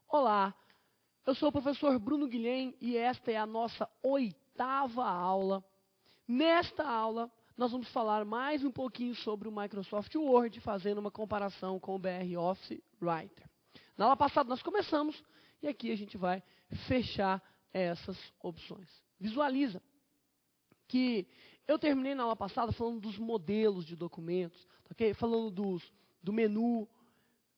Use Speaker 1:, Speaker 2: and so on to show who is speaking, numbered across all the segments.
Speaker 1: Olá, eu sou o professor Bruno Guilhem e esta é a nossa 8ª aula. Nesta aula, nós vamos falar mais um pouquinho sobre o Microsoft Word, fazendo uma comparação com o BR Office Writer. Na aula passada nós começamos e aqui a gente vai fechar essas opções. Visualiza que eu terminei na aula passada falando dos modelos de documentos, okay? Falando do menu,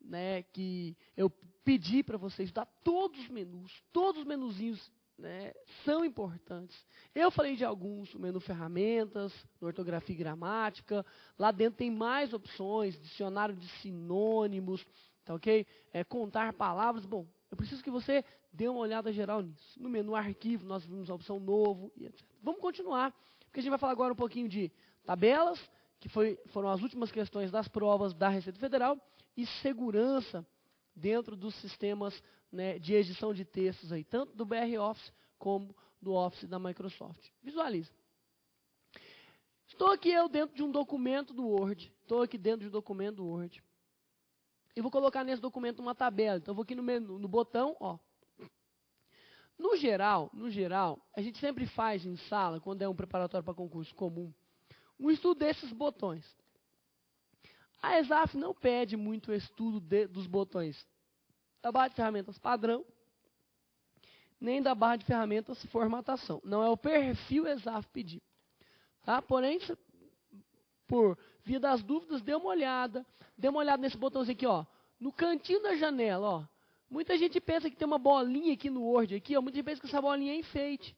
Speaker 1: né, que eu pedi para vocês dar todos os menuzinhos, né, são importantes. Eu falei de alguns, o menu ferramentas, ortografia e gramática. Lá dentro tem mais opções, dicionário de sinônimos, tá ok? Contar palavras. Bom, eu preciso que você dê uma olhada geral nisso. No menu arquivo nós vimos a opção novo e etc. Vamos continuar, porque a gente vai falar agora um pouquinho de tabelas, que foram as últimas questões das provas da Receita Federal, e segurança dentro dos sistemas, né, de edição de textos, aí, tanto do BR Office como do Office da Microsoft. Visualiza. Estou aqui eu dentro de um documento do Word. E vou colocar nesse documento uma tabela. Então, eu vou aqui no menu, no botão, ó. No geral, a gente sempre faz em sala, quando é um preparatório para concurso comum, um estudo desses botões. A ESAF não pede muito estudo dos botões da barra de ferramentas padrão, nem da barra de ferramentas formatação. Não é o perfil ESAF pedir. Tá? Porém, por via das dúvidas, dê uma olhada nesse botãozinho aqui, ó, no cantinho da janela, ó. Muita gente pensa que tem uma bolinha aqui no Word, aqui, ó, muita gente pensa que essa bolinha é enfeite.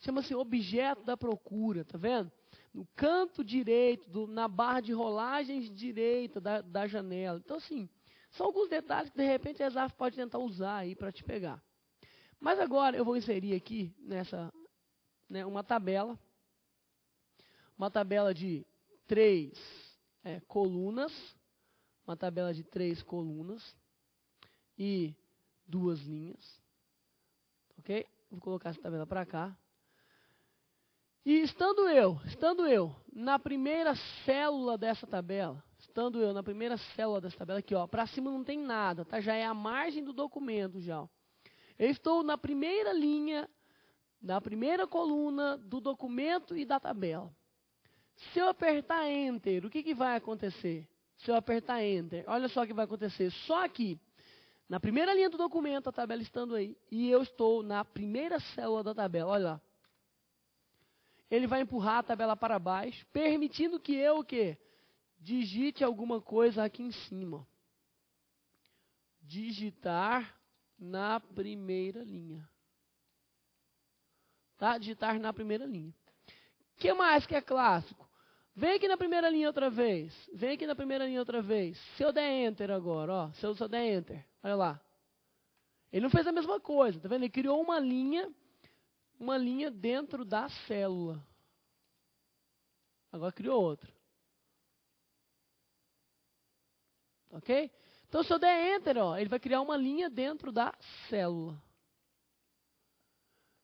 Speaker 1: Chama-se objeto da procura, tá vendo? No canto direito, na barra de rolagens direita da janela. Então, assim, são alguns detalhes que, de repente, a ESAF pode tentar usar aí para te pegar. Mas agora eu vou inserir aqui nessa, né, uma tabela de 3 colunas, e 2 linhas. Ok? Vou colocar essa tabela para cá. E estando eu na primeira célula dessa tabela, aqui, ó, para cima não tem nada, tá? Já é a margem do documento já, ó. Eu estou na primeira linha, na primeira coluna do documento e da tabela. Se eu apertar Enter, o que vai acontecer? Se eu apertar Enter, olha só o que vai acontecer. Só aqui, na primeira linha do documento, a tabela estando aí, e eu estou na primeira célula da tabela, olha lá. Ele vai empurrar a tabela para baixo, permitindo que eu, o quê? Digite alguma coisa aqui em cima. Digitar na primeira linha. Tá? Digitar na primeira linha. O que mais que é clássico? Vem aqui na primeira linha outra vez. Se eu der Enter agora, ó. Se eu der Enter, olha lá. Ele não fez a mesma coisa, tá vendo? Ele criou uma linha dentro da célula. Agora criou outra. Ok? Então, se eu der Enter, ó, ele vai criar uma linha dentro da célula.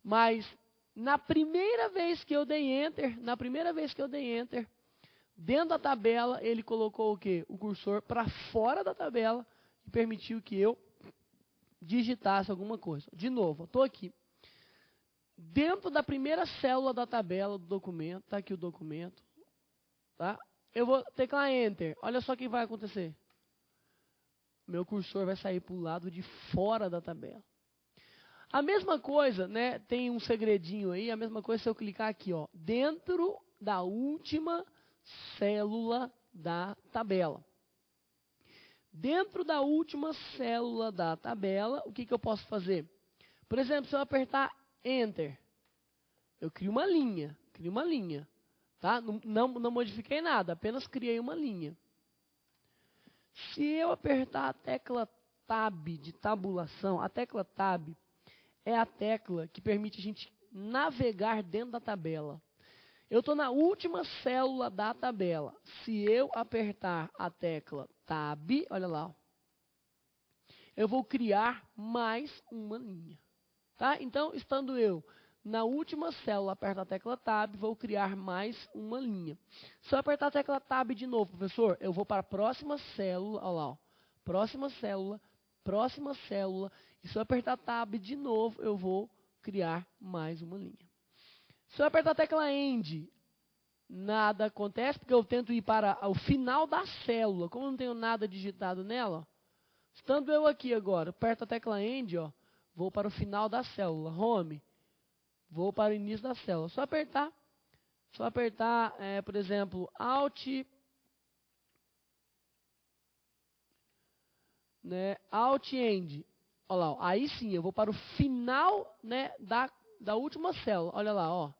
Speaker 1: Mas, na primeira vez que eu dei Enter, dentro da tabela, ele colocou o quê? O cursor para fora da tabela e permitiu que eu digitasse alguma coisa. De novo, estou aqui. Dentro da primeira célula da tabela do documento, está aqui o documento, tá? Eu vou teclar Enter. Olha só o que vai acontecer. Meu cursor vai sair para o lado de fora da tabela. A mesma coisa, né? Tem um segredinho aí. A mesma coisa se eu clicar aqui, ó, dentro da última célula da tabela. Dentro da última célula da tabela, o que eu posso fazer? Por exemplo, se eu apertar Enter, eu crio uma linha, tá? Não modifiquei nada, apenas criei uma linha. Se eu apertar a tecla Tab de tabulação, a tecla Tab é a tecla que permite a gente navegar dentro da tabela. Eu estou na última célula da tabela. Se eu apertar a tecla Tab, olha lá, ó, eu vou criar mais uma linha. Tá? Então, estando eu na última célula, aperto a tecla Tab, vou criar mais uma linha. Se eu apertar a tecla Tab de novo, professor, eu vou para a próxima célula, olha lá, ó, próxima célula, próxima célula. E se eu apertar Tab de novo, eu vou criar mais uma linha. Se eu apertar a tecla End, nada acontece, porque eu tento ir para o final da célula. Como eu não tenho nada digitado nela, estando eu aqui agora, aperto a tecla End, ó, vou para o final da célula. Home, vou para o início da célula. Só apertar, por exemplo, Alt, né, Alt End. Olha lá, ó, aí sim, eu vou para o final, né, da última célula. Olha lá, ó.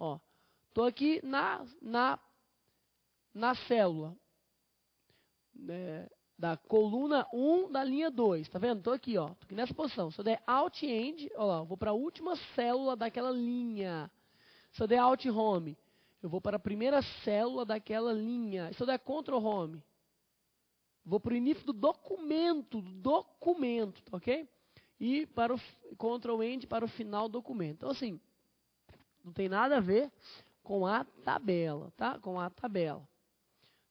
Speaker 1: Ó, tô aqui na célula, né, da coluna 1 da linha 2. Tá vendo? Tô aqui, ó. Tô aqui nessa posição. Se eu der Alt End, ó lá, eu vou para a última célula daquela linha. Se eu der Alt Home, eu vou para a primeira célula daquela linha. Se eu der Ctrl Home, vou para o início do documento, tá ok? E para o Ctrl End para o final do documento. Então, assim, não tem nada a ver com a tabela, tá? Com a tabela.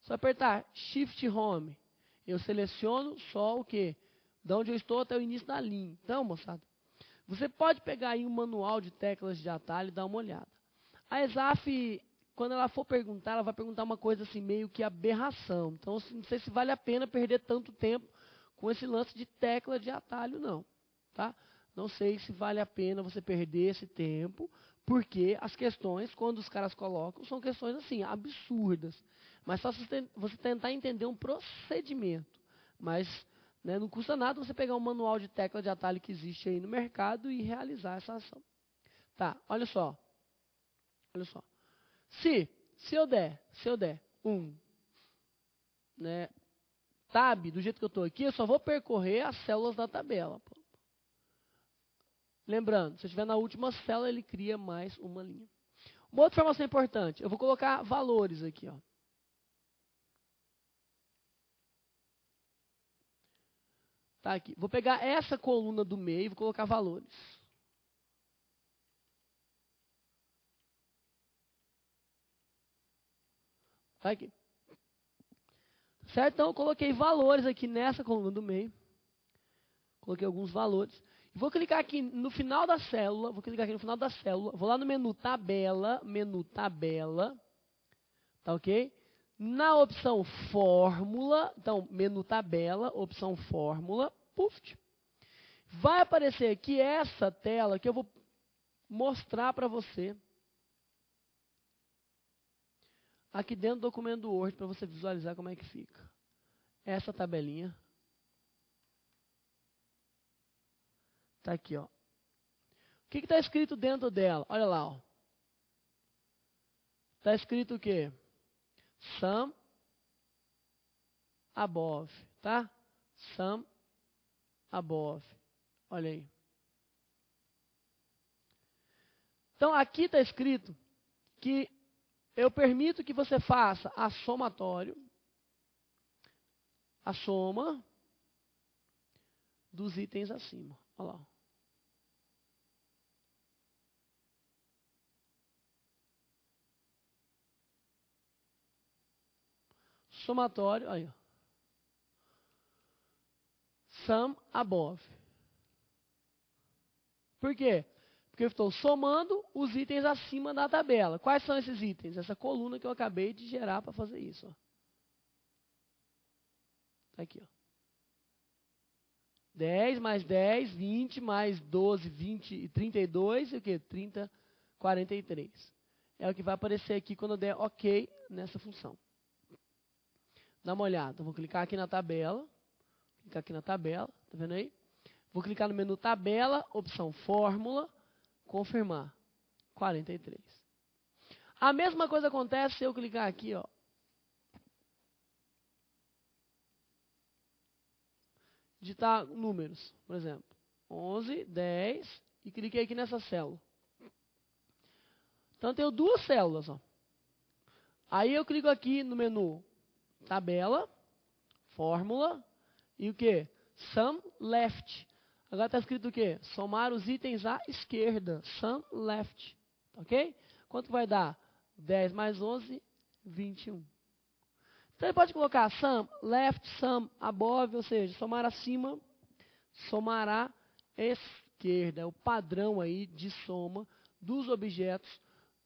Speaker 1: Se eu apertar Shift Home, eu seleciono só o quê? De onde eu estou até o início da linha. Então, moçada, você pode pegar aí um manual de teclas de atalho e dar uma olhada. A ESAF, quando ela for perguntar, ela vai perguntar uma coisa assim, meio que aberração. Então, não sei se vale a pena perder tanto tempo com esse lance de tecla de atalho, não. Tá? Não sei se vale a pena você perder esse tempo, porque as questões, quando os caras colocam, são questões assim, absurdas. Mas só você tentar entender um procedimento. Mas, né, não custa nada você pegar um manual de tecla de atalho que existe aí no mercado e realizar essa ação. Tá, olha só. Olha só. Se eu der né, Tab, do jeito que eu estou aqui, eu só vou percorrer as células da tabela. Lembrando, se eu estiver na última célula, ele cria mais uma linha. Uma outra informação importante, eu vou colocar valores aqui, ó. Tá aqui. Vou pegar essa coluna do meio e vou colocar valores. Tá aqui. Certo? Então, eu coloquei valores aqui nessa coluna do meio. Coloquei alguns valores. Vou clicar aqui no final da célula. Vou lá no menu tabela. Tá ok? Na opção fórmula. Então, menu tabela, opção fórmula. Puf. Vai aparecer aqui essa tela que eu vou mostrar para você. Aqui dentro do documento do Word, para você visualizar como é que fica. Essa tabelinha. Está aqui, ó. O que está escrito dentro dela? Olha lá, ó. Está escrito o quê? Sum above, tá? Sum above. Olha aí. Então, aqui está escrito que eu permito que você faça a somatório, a soma dos itens acima. Olha lá. Somatório, aí, ó. Sum above. Por quê? Porque eu estou somando os itens acima da tabela. Quais são esses itens? Essa coluna que eu acabei de gerar para fazer isso. Ó. Tá aqui, ó. 10 mais 10, 20 mais 12, 20 e 32, e o quê? 30, 43. É o que vai aparecer aqui quando eu der OK nessa função. Dá uma olhada. Vou clicar aqui na tabela. Tá vendo aí? Vou clicar no menu tabela, opção fórmula, confirmar. 43. A mesma coisa acontece se eu clicar aqui, ó. Digitar números, por exemplo. 11, 10 e cliquei aqui nessa célula. Então, eu tenho duas células, ó. Aí eu clico aqui no menu tabela, fórmula e o que? Sum left. Agora está escrito o quê? Somar os itens à esquerda. Sum left. Ok? Quanto vai dar? 10 mais 11, 21. Então, ele pode colocar sum left, sum above, ou seja, somar acima somará esquerda. É o padrão aí de soma dos objetos,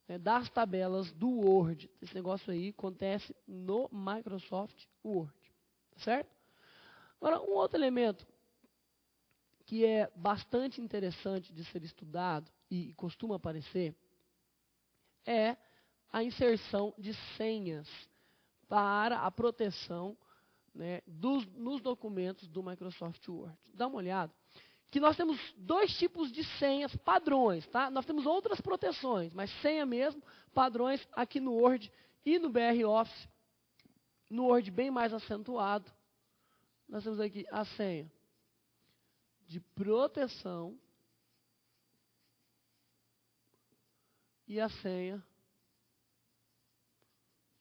Speaker 1: né, das tabelas do Word. Esse negócio aí acontece no Microsoft Word. Certo? Agora, um outro elemento que é bastante interessante de ser estudado e costuma aparecer é a inserção de senhas para a proteção, né, nos documentos do Microsoft Word. Dá uma olhada. Que nós temos dois tipos de senhas padrões, tá? Nós temos outras proteções, mas senha mesmo, padrões aqui no Word e no BR Office. No Word bem mais acentuado. Nós temos aqui a senha de proteção e a senha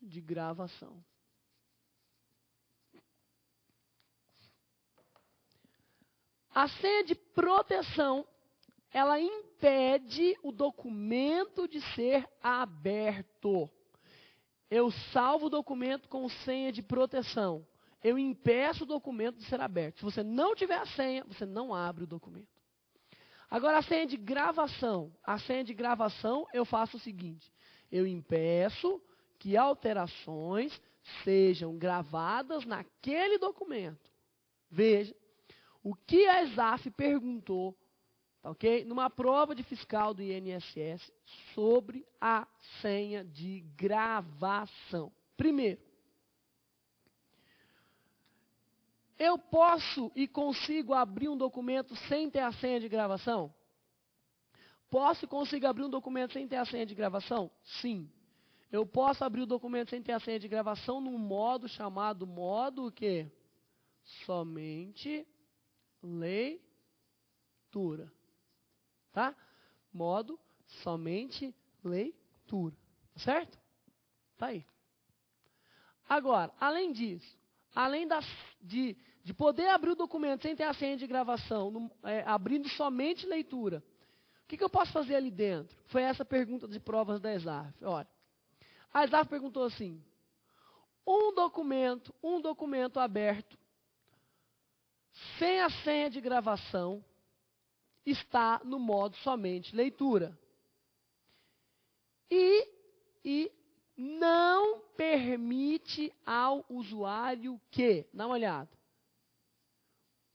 Speaker 1: de gravação. A senha de proteção, ela impede o documento de ser aberto. Eu salvo o documento com senha de proteção. Eu impeço o documento de ser aberto. Se você não tiver a senha, você não abre o documento. Agora, a senha de gravação. A senha de gravação, eu faço o seguinte. Eu impeço que alterações sejam gravadas naquele documento. Veja, o que a ESAF perguntou, tá, ok? Numa prova de fiscal do INSS sobre a senha de gravação. Primeiro, eu posso e consigo abrir um documento sem ter a senha de gravação? Posso e consigo abrir um documento sem ter a senha de gravação? Sim. Eu posso abrir o documento sem ter a senha de gravação num modo chamado modo o quê? Somente leitura. Tá? Modo somente leitura. Certo? Tá aí. Agora, além disso, além de poder abrir o documento sem ter a senha de gravação, abrindo somente leitura, o que eu posso fazer ali dentro? Foi essa pergunta de provas da ESAF. Olha, a ESAF perguntou assim, um documento aberto, sem a senha de gravação, está no modo somente leitura. E não permite ao usuário que, dá uma olhada,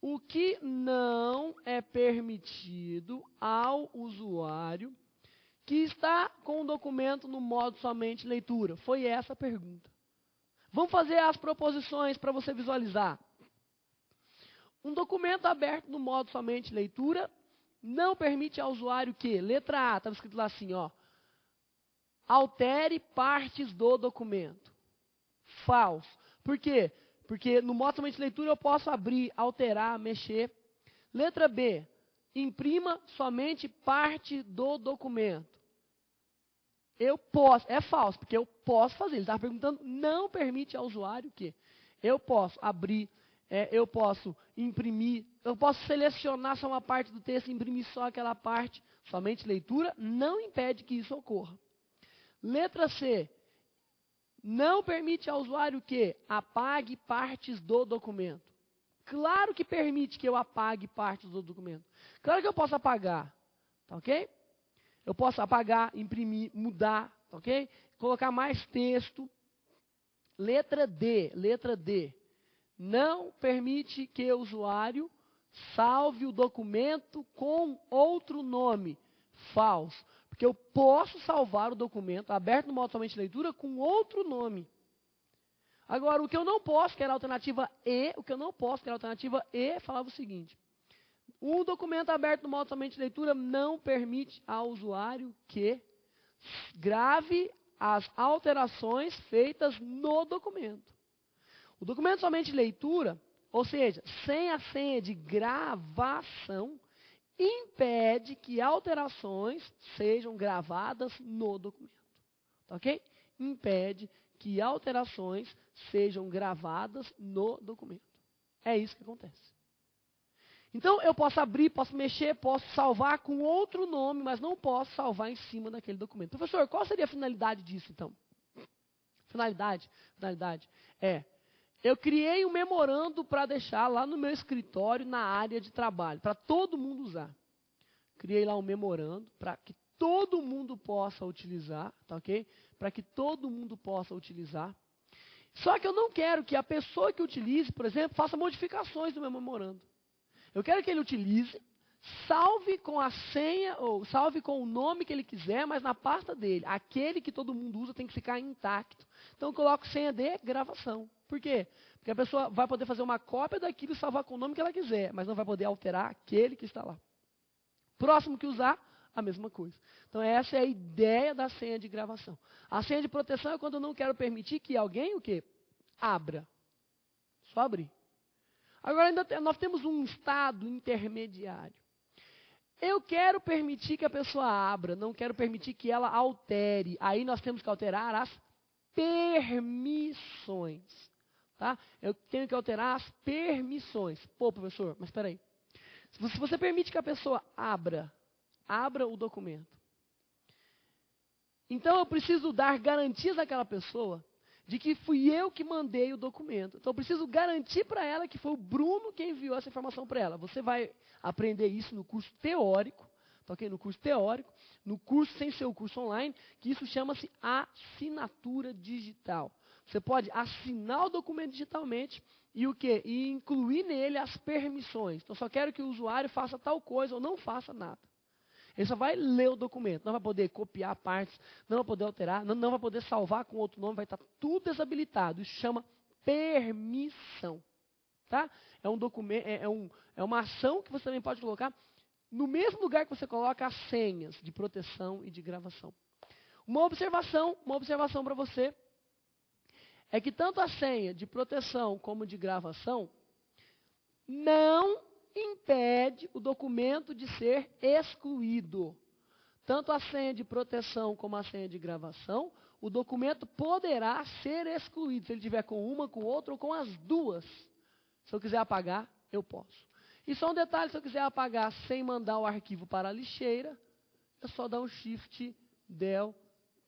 Speaker 1: o que não é permitido ao usuário que está com o documento no modo somente leitura? Foi essa a pergunta. Vamos fazer as proposições para você visualizar. Um documento aberto no modo somente leitura não permite ao usuário que, letra A, estava escrito lá assim, ó, altere partes do documento. Falso. Por quê? Porque no modo somente leitura eu posso abrir, alterar, mexer. Letra B, imprima somente parte do documento. Eu posso, é falso, porque eu posso fazer. Ele estava perguntando, não permite ao usuário que eu posso abrir, eu posso imprimir, eu posso selecionar só uma parte do texto e imprimir só aquela parte. Somente leitura não impede que isso ocorra. Letra C, não permite ao usuário que apague partes do documento. Claro que permite que eu apague partes do documento. Claro que eu posso apagar, tá ok? Eu posso apagar, imprimir, mudar, tá ok? Colocar mais texto. Letra D, não permite que o usuário salve o documento com outro nome. Falso. Porque eu posso salvar o documento aberto no modo somente leitura com outro nome. Agora, o que eu não posso, que era a alternativa E, falava o seguinte. Um documento aberto no modo somente leitura não permite ao usuário que grave as alterações feitas no documento. O documento somente leitura, ou seja, sem a senha de gravação, impede que alterações sejam gravadas no documento. Tá ok? Impede que alterações sejam gravadas no documento. É isso que acontece. Então, eu posso abrir, posso mexer, posso salvar com outro nome, mas não posso salvar em cima daquele documento. Professor, qual seria a finalidade disso, então? Finalidade é Eu criei um memorando para deixar lá no meu escritório, na área de trabalho, para todo mundo usar. Criei lá um memorando para que todo mundo possa utilizar, tá ok? Para que todo mundo possa utilizar. Só que eu não quero que a pessoa que utilize, por exemplo, faça modificações no meu memorando. Eu quero que ele utilize, salve com a senha, ou salve com o nome que ele quiser, mas na pasta dele. Aquele que todo mundo usa tem que ficar intacto. Então eu coloco senha de gravação. Por quê? Porque a pessoa vai poder fazer uma cópia daquilo e salvar com o nome que ela quiser, mas não vai poder alterar aquele que está lá. Próximo que usar, a mesma coisa. Então essa é a ideia da senha de gravação. A senha de proteção é quando eu não quero permitir que alguém o quê? Abra. Só abrir. Agora nós temos um estado intermediário. Eu quero permitir que a pessoa abra, não quero permitir que ela altere. Aí nós temos que alterar as permissões. Tá? Eu tenho que alterar as permissões. Pô, professor, mas espera aí. Se você permite que a pessoa abra o documento, então eu preciso dar garantias àquela pessoa de que fui eu que mandei o documento. Então eu preciso garantir para ela que foi o Bruno que enviou essa informação para ela. Você vai aprender isso no curso teórico, tá ok? No curso teórico, no curso sem ser o curso online, que isso chama-se assinatura digital. Você pode assinar o documento digitalmente e o quê? E incluir nele as permissões. Então só quero que o usuário faça tal coisa ou não faça nada. Ele só vai ler o documento, não vai poder copiar partes, não vai poder alterar, não vai poder salvar com outro nome, vai estar tudo desabilitado. Isso chama permissão. Tá? É um documento, é uma ação que você também pode colocar no mesmo lugar que você coloca as senhas de proteção e de gravação. Uma observação para você é que tanto a senha de proteção como de gravação não impede o documento de ser excluído. Tanto a senha de proteção como a senha de gravação, o documento poderá ser excluído. Se ele tiver com uma, com outra ou com as duas. Se eu quiser apagar, eu posso. E só um detalhe, se eu quiser apagar sem mandar o arquivo para a lixeira, é só dar um Shift Del,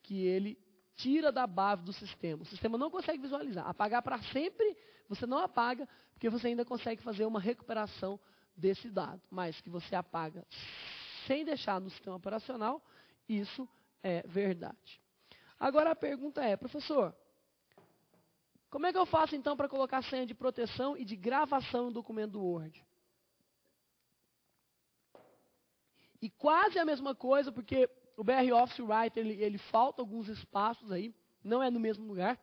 Speaker 1: que ele tira da base do sistema. O sistema não consegue visualizar. Apagar para sempre, você não apaga, porque você ainda consegue fazer uma recuperação desse dado. Mas que você apaga sem deixar no sistema operacional, isso é verdade. Agora a pergunta é, professor, como é que eu faço então para colocar senha de proteção e de gravação no documento do Word? E quase a mesma coisa, porque o BR Office Writer, ele falta alguns espaços aí, não é no mesmo lugar,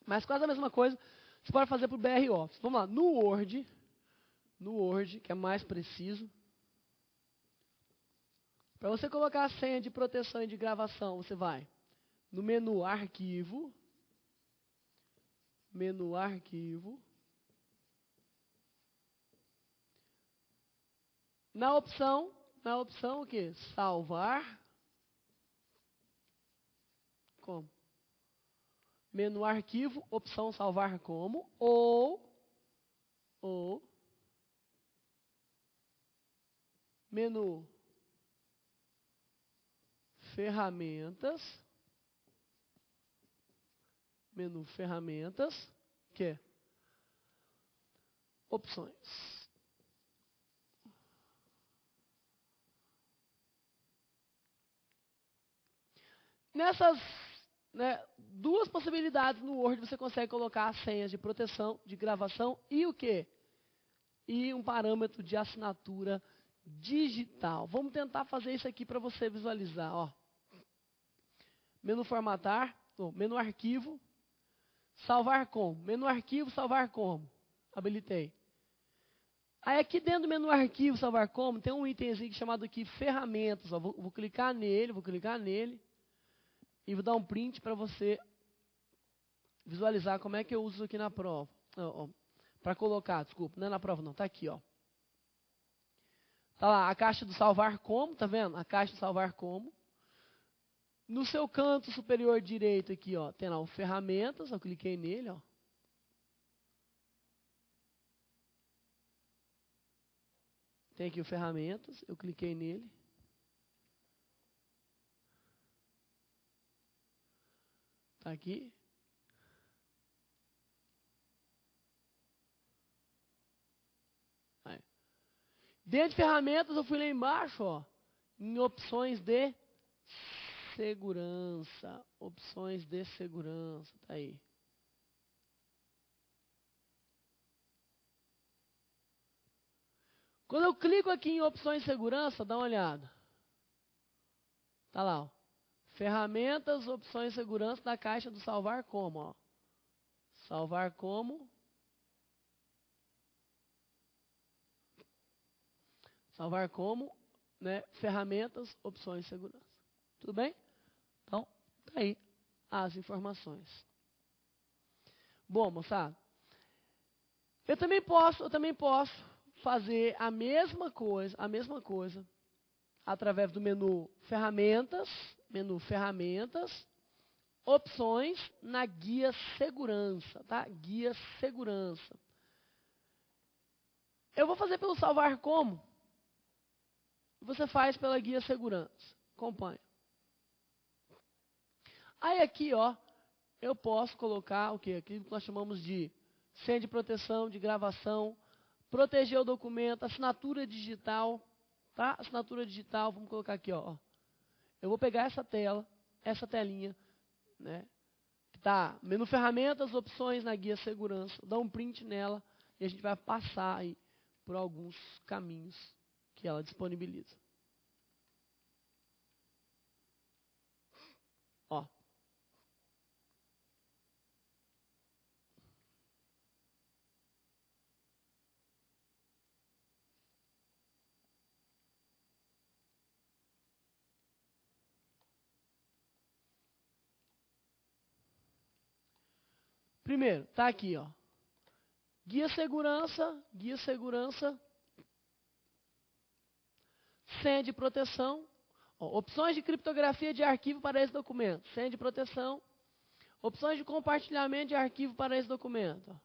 Speaker 1: mas quase a mesma coisa você pode fazer para o BR Office. Vamos lá, no Word, que é mais preciso, para você colocar a senha de proteção e de gravação, você vai no menu Arquivo, na opção o quê? Salvar. Como? Menu Arquivo, opção Salvar como, ou menu Ferramentas, que é Opções. Nessas duas possibilidades no Word você consegue colocar as senhas de proteção, de gravação e o quê? E um parâmetro de assinatura digital. Vamos tentar fazer isso aqui para você visualizar. Ó. Menu Formatar, menu Arquivo, Salvar como. Menu Arquivo, Salvar como. Habilitei. Aí aqui dentro do menu Arquivo, Salvar como, tem um itemzinho chamado aqui Ferramentas. Ó. Vou clicar nele. E vou dar um print para você visualizar como é que eu uso isso aqui na prova. Para colocar, desculpa, não é na prova não, está aqui, ó. Tá lá, a caixa do salvar como, tá vendo? A caixa do salvar como. No seu canto superior direito aqui, ó, tem lá o ferramentas, eu cliquei nele, ó. Tem aqui o ferramentas, eu cliquei nele. Tá aqui. Dentro de ferramentas, eu fui lá embaixo, ó, em opções de segurança. Opções de segurança, tá aí. Quando eu clico aqui em opções de segurança, dá uma olhada. Tá lá, ó. Ferramentas, opções de segurança da caixa do salvar como, ó. Salvar como. Salvar como, né? Ferramentas, opções de segurança. Tudo bem? Então, tá aí as informações. Bom, moçada, eu também posso fazer a mesma coisa, através do menu ferramentas, opções na guia segurança, tá? Guia segurança. Eu vou fazer pelo salvar como. Você faz pela guia segurança. Acompanha. Aí aqui, ó, eu posso colocar o quê? Aquilo que nós chamamos de senha de proteção, de gravação, proteger o documento, assinatura digital, tá? Assinatura digital, vamos colocar aqui, ó. Eu vou pegar essa tela, essa telinha, né? Que tá menu ferramentas, opções na guia segurança, dar um print nela e a gente vai passar aí por alguns caminhos que ela disponibiliza. Ó. Primeiro, tá aqui, ó. Guia segurança, senha de proteção, ó, opções de criptografia de arquivo para esse documento, senha de proteção, opções de compartilhamento de arquivo para esse documento, ó,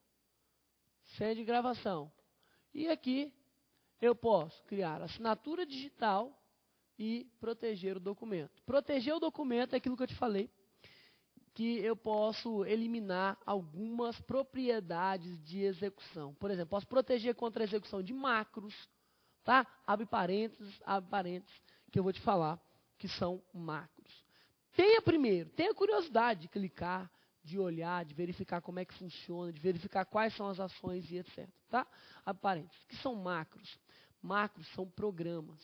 Speaker 1: senha de gravação. E aqui eu posso criar assinatura digital e proteger o documento. Proteger o documento é aquilo que eu te falei, que eu posso eliminar algumas propriedades de execução. Por exemplo, posso proteger contra a execução de macros, tá? Abre parênteses, que eu vou te falar que são macros. Tenha curiosidade de clicar, de olhar, de verificar como é que funciona, de verificar quais são as ações e etc. Tá? Abre parênteses. O que são macros? Macros são programas.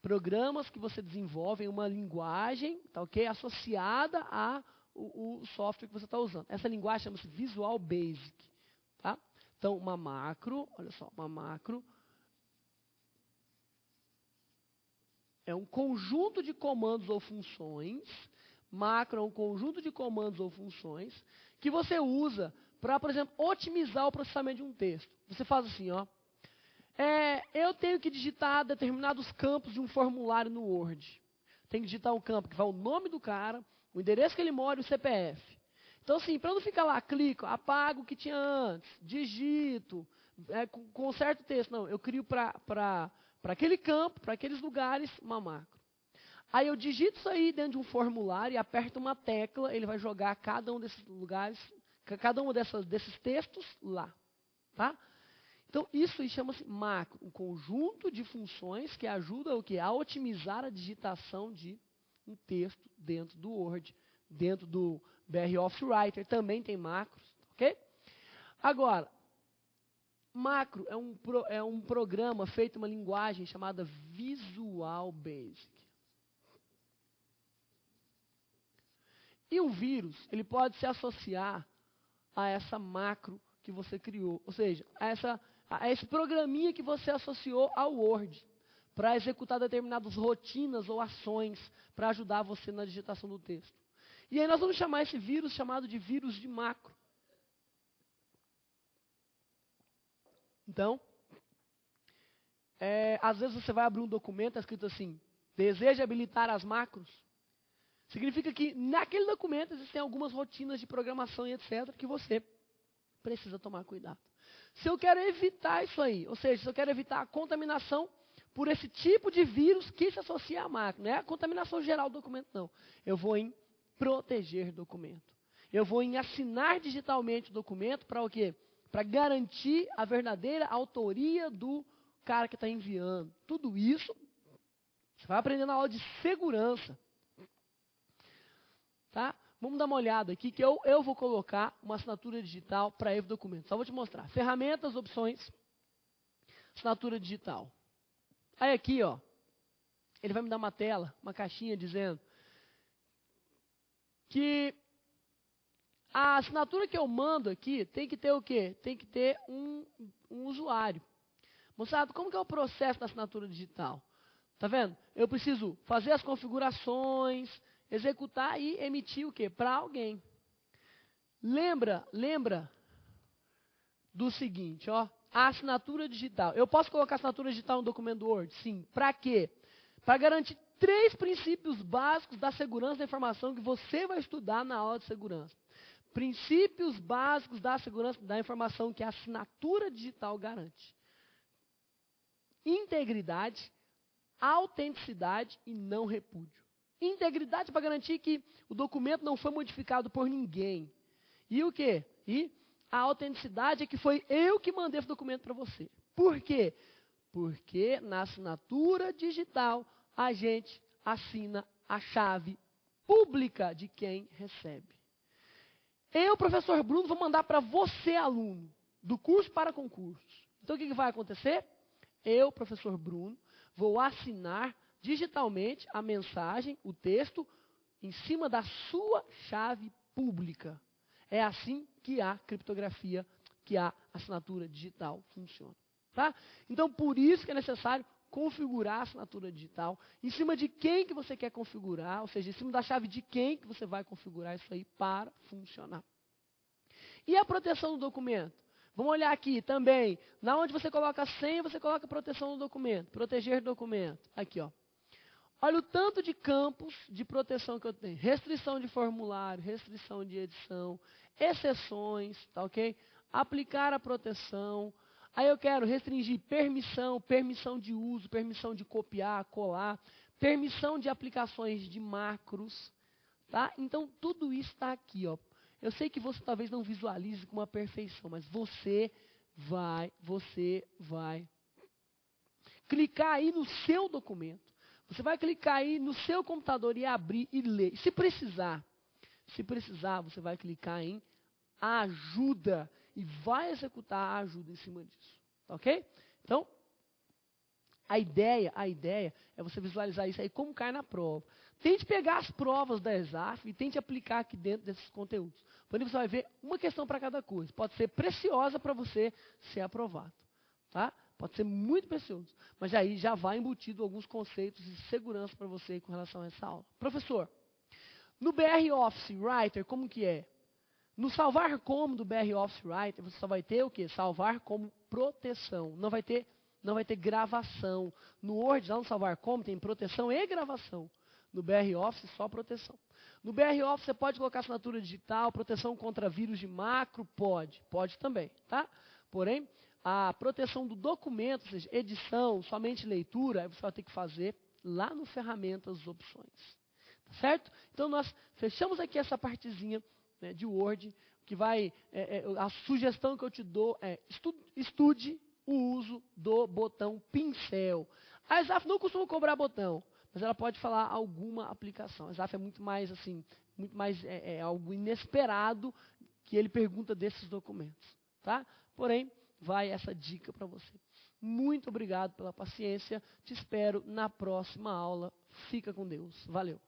Speaker 1: Programas que você desenvolve em uma linguagem, tá ok? Associada a o software que você está usando. Essa linguagem chama-se Visual Basic. Tá? Então, uma macro, olha só, uma macro é um conjunto de comandos ou funções. Macro é um conjunto de comandos ou funções que você usa para, por exemplo, otimizar o processamento de um texto. Você faz assim, ó. Eu tenho que digitar determinados campos de um formulário no Word. Tem que digitar um campo que vai o nome do cara, o endereço que ele mora e o CPF. Então, assim, para não ficar lá, clico, apago o que tinha antes, digito, com certo texto. Não, eu crio para aquele campo, para aqueles lugares, uma macro. Aí eu digito isso aí dentro de um formulário e aperto uma tecla, ele vai jogar cada um desses lugares, cada um desses textos lá. Tá? Então, isso chama-se macro, um conjunto de funções que ajuda o quê? A otimizar a digitação de um texto dentro do Word, dentro do BR Office Writer, também tem macros, ok? Agora, macro é um programa feito em uma linguagem chamada Visual Basic. E um vírus, ele pode se associar a essa macro que você criou, ou seja, a esse programinha que você associou ao Word, para executar determinadas rotinas ou ações para ajudar você na digitação do texto. E aí nós vamos chamar esse vírus chamado de vírus de macro. Então, às vezes você vai abrir um documento, está escrito assim, deseja habilitar as macros. Significa que naquele documento existem algumas rotinas de programação e etc. que você precisa tomar cuidado. Se eu quero evitar isso aí, ou seja, se eu quero evitar a contaminação por esse tipo de vírus que se associa à máquina, não é a contaminação geral do documento, não. Eu vou em proteger documento. Eu vou em assinar digitalmente o documento para o quê? Para garantir a verdadeira autoria do cara que está enviando. Tudo isso você vai aprender na aula de segurança. Tá? Vamos dar uma olhada aqui, que eu vou colocar uma assinatura digital para Evo Documentos. Só vou te mostrar. Ferramentas, opções, assinatura digital. Aí aqui, ó, ele vai me dar uma tela, uma caixinha dizendo que a assinatura que eu mando aqui tem que ter o quê? Tem que ter um usuário. Moçada, como que é o processo da assinatura digital? Tá vendo? Eu preciso fazer as configurações, executar e emitir o quê? Para alguém. Lembra do seguinte, ó, a assinatura digital. Eu posso colocar assinatura digital no documento do Word? Sim. Para quê? Para garantir 3 princípios básicos da segurança da informação que você vai estudar na aula de segurança. Princípios básicos da segurança da informação que a assinatura digital garante. Integridade, autenticidade e não repúdio. Integridade para garantir que o documento não foi modificado por ninguém. E o quê? E a autenticidade é que foi eu que mandei esse documento para você. Por quê? Porque na assinatura digital a gente assina a chave pública de quem recebe. Eu, professor Bruno, vou mandar para você, aluno, do curso para concursos. Então o que vai acontecer? Eu, professor Bruno, vou assinar digitalmente a mensagem, o texto, em cima da sua chave pública. É assim que a criptografia, que a assinatura digital funciona. Tá? Então, por isso que é necessário configurar a assinatura digital, em cima de quem que você quer configurar, ou seja, em cima da chave de quem que você vai configurar isso aí para funcionar. E a proteção do documento? Vamos olhar aqui também, na onde você coloca a senha, você coloca a proteção do documento, proteger documento. Aqui, ó. Olha o tanto de campos de proteção que eu tenho. Restrição de formulário, restrição de edição, exceções, tá ok? Aplicar a proteção. Aí eu quero restringir permissão, permissão de uso, permissão de copiar, colar, permissão de aplicações de macros, tá? Então, tudo isso está aqui, ó. Eu sei que você talvez não visualize com uma perfeição, mas você vai clicar aí no seu documento. Você vai clicar aí no seu computador e abrir e ler. Se precisar, você vai clicar em ajuda e vai executar a ajuda em cima disso. Tá ok? Então, a ideia é você visualizar isso aí como cai na prova. Tente pegar as provas da ESAF e tente aplicar aqui dentro desses conteúdos. Porém, você vai ver uma questão para cada coisa. Pode ser preciosa para você ser aprovado. Tá? Pode ser muito precioso. Mas aí já vai embutido alguns conceitos de segurança para você com relação a essa aula. Professor, no BR Office Writer, como que é? No salvar como do BR Office Writer, você só vai ter o quê? Salvar como proteção. Não vai ter gravação. No Word, lá no salvar como, tem proteção e gravação. No BR Office, só proteção. No BR Office, você pode colocar assinatura digital, proteção contra vírus de macro? Pode também, tá? Porém, a proteção do documento, ou seja, edição, somente leitura, aí você vai ter que fazer lá no ferramentas opções. Tá certo? Então, nós fechamos aqui essa partezinha, né, de Word, que vai, a sugestão que eu te dou é estude o uso do botão pincel. A ESAF não costuma cobrar botão, mas ela pode falar alguma aplicação. A ESAF é muito mais assim, algo inesperado que ele pergunta desses documentos. Tá? Porém, vai essa dica para você. Muito obrigado pela paciência. Te espero na próxima aula. Fica com Deus. Valeu.